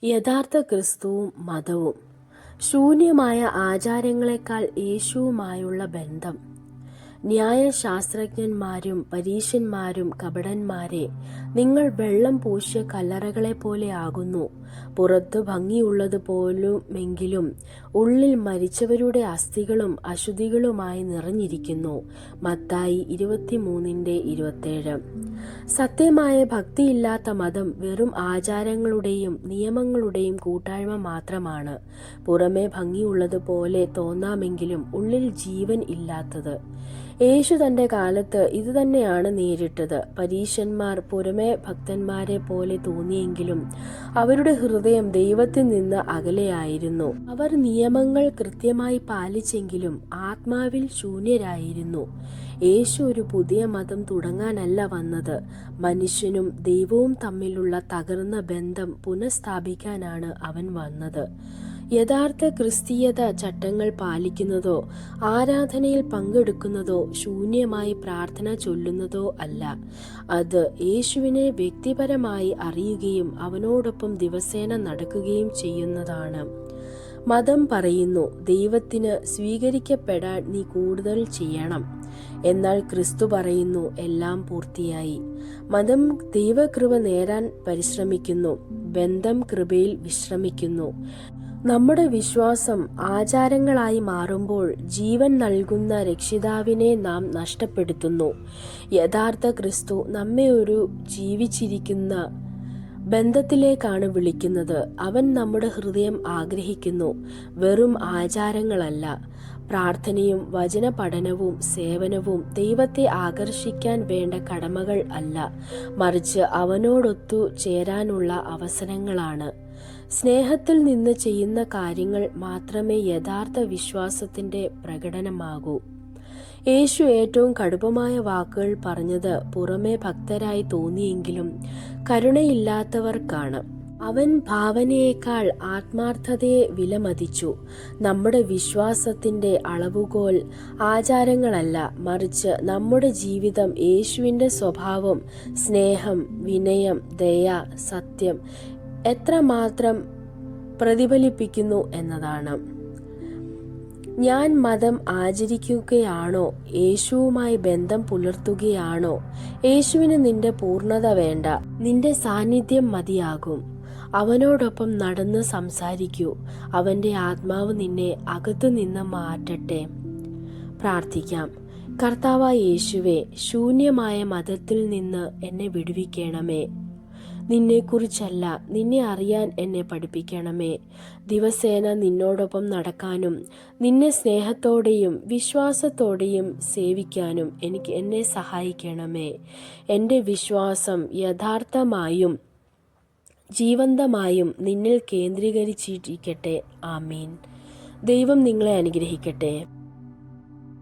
യഥാർത്ഥ ക്രിസ്തുവും മതവും. ശൂന്യമായ ആചാരങ്ങളെക്കാൾ യേശുവുമായുള്ള ബന്ധം. ന്യായശാസ്ത്രജ്ഞന്മാരും പരീശന്മാരും കപടന്മാരെ, നിങ്ങൾ വെള്ളം പൂശിയ കല്ലറകളെപ്പോലെ ആകുന്നു. പുറത്തു ഭംഗിയുള്ളതുപോലുമെങ്കിലും ഉള്ളിൽ മരിച്ചവരുടെ അസ്ഥികളും അശുദ്ധികളുമായി നിറഞ്ഞിരിക്കുന്നു. മത്തായി 23:27. സത്യമായ ഭക്തിയില്ലാത്ത മതം വെറും ആചാരങ്ങളുടെയും നിയമങ്ങളുടെയും കൂട്ടായ്മ മാത്രമാണ്. പുറമേ ഭംഗിയുള്ളതുപോലെ തോന്നാമെങ്കിലും ഉള്ളിൽ ജീവൻ ഇല്ലാത്തത്. യേശു തന്റെ കാലത്ത് ഇതുതന്നെയാണ് നേരിട്ടത്. പരീശന്മാർ പുറമേ ഭക്തന്മാരെ പോലെ തോന്നിയെങ്കിലും അവരുടെ ഹൃദയം ദൈവത്തിൽ നിന്ന് അകലെയായിരുന്നു. അവർ നിയമങ്ങൾ കൃത്യമായി പാലിച്ചെങ്കിലും ആത്മാവിൽ ശൂന്യരായിരുന്നു. യേശു ഒരു പുതിയ മതം തുടങ്ങാനല്ല വന്നത്, മനുഷ്യനും ദൈവവും തമ്മിലുള്ള തകർന്ന ബന്ധം പുനഃസ്ഥാപിക്കാനാണ് അവൻ വന്നത്. യഥാർത്ഥ ക്രിസ്തീയത ചട്ടങ്ങൾ പാലിക്കുന്നതോ ആരാധനയിൽ പങ്കെടുക്കുന്നതോ ശൂന്യമായി പ്രാർത്ഥന ചൊല്ലുന്നതോ അല്ല. അത് യേശുവിനെ വ്യക്തിപരമായി അറിയുകയും അവനോടൊപ്പം ദിവസേന നടക്കുകയും ചെയ്യുന്നതാണ്. മതം പറയുന്നു, ദൈവത്തിന് സ്വീകരിക്കപ്പെടാൻ നീ കൂടുതൽ ചെയ്യണം. എന്നാൽ ക്രിസ്തു പറയുന്നു, എല്ലാം പൂർത്തിയായി. മതം ദൈവകൃപ നേടാൻ പരിശ്രമിക്കുന്നു, ബന്ധം കൃപയിൽ വിശ്രമിക്കുന്നു. നമ്മുടെ വിശ്വാസം ആചാരങ്ങളായി മാറുമ്പോൾ ജീവൻ നൽകുന്ന രക്ഷിതാവിനെ നാം നഷ്ടപ്പെടുത്തുന്നു. യഥാർത്ഥ ക്രിസ്തു നമ്മെ ഒരു ജീവിച്ചിരിക്കുന്ന ബന്ധത്തിലേക്കാണ് വിളിക്കുന്നത്. അവൻ നമ്മുടെ ഹൃദയം ആഗ്രഹിക്കുന്നു, വെറും ആചാരങ്ങളല്ല. പ്രാർത്ഥനയും വചന പഠനവും സേവനവും ദൈവത്തെ ആകർഷിക്കാൻ വേണ്ട കടമകൾ അല്ല, മറിച്ച് അവനോടൊത്തു ചേരാനുള്ള അവസരങ്ങളാണ്. സ്നേഹത്തിൽ നിന്ന് ചെയ്യുന്ന കാര്യങ്ങൾ മാത്രമേ യഥാർത്ഥ വിശ്വാസത്തിന്റെ പ്രകടനമാകൂ. യേശു ഏറ്റവും കടുപ്പമായ വാക്കുകൾ പറഞ്ഞത് പുറമേ ഭക്തരായി തോന്നിയെങ്കിലും കരുണയില്ലാത്തവർക്കാണ്. അവൻ ഭാവനയേക്കാൾ ആത്മാർത്ഥതയെ വിലമതിച്ചു. നമ്മുടെ വിശ്വാസത്തിന്റെ അളവുകോൽ ആചാരങ്ങളല്ല, മറിച്ച് നമ്മുടെ ജീവിതം യേശുവിന്റെ സ്വഭാവം, സ്നേഹം, വിനയം, ദയ, സത്യം എത്രമാത്രം പ്രതിഫലിപ്പിക്കുന്നു എന്നതാണ്. ഞാൻ മതം ആചരിക്കുകയാണോ? യേശുവുമായി ബന്ധം പുലർത്തുകയാണോ? യേശുവിന് നിന്റെ പൂർണ്ണത വേണ്ട, നിന്റെ സാന്നിധ്യം മതിയാകും. അവനോടൊപ്പം നടന്ന് സംസാരിക്കൂ. അവന്റെ ആത്മാവ് നിന്നെ അകത്തു നിന്ന് മാറ്റട്ടെ. പ്രാർത്ഥിക്കാം. കർത്താവായ യേശുവേ, ശൂന്യമായ മതത്തിൽ നിന്ന് എന്നെ വിടുവിക്കണമേ. നിന്നെക്കുറിച്ചല്ല, നിന്നെ അറിയാൻ എന്നെ പഠിപ്പിക്കണമേ. ദിവസേന നിന്നോടൊപ്പം നടക്കാനും നിന്നെ സ്നേഹത്തോടെയും വിശ്വാസത്തോടെയും സേവിക്കാനും എന്നെ സഹായിക്കണമേ. എൻ്റെ വിശ്വാസം യഥാർത്ഥമായും ജീവന്തമായും നിന്നിൽ കേന്ദ്രീകരിച്ചിരിക്കട്ടെ. ആമീൻ. ദൈവം നിങ്ങളെ അനുഗ്രഹിക്കട്ടെ.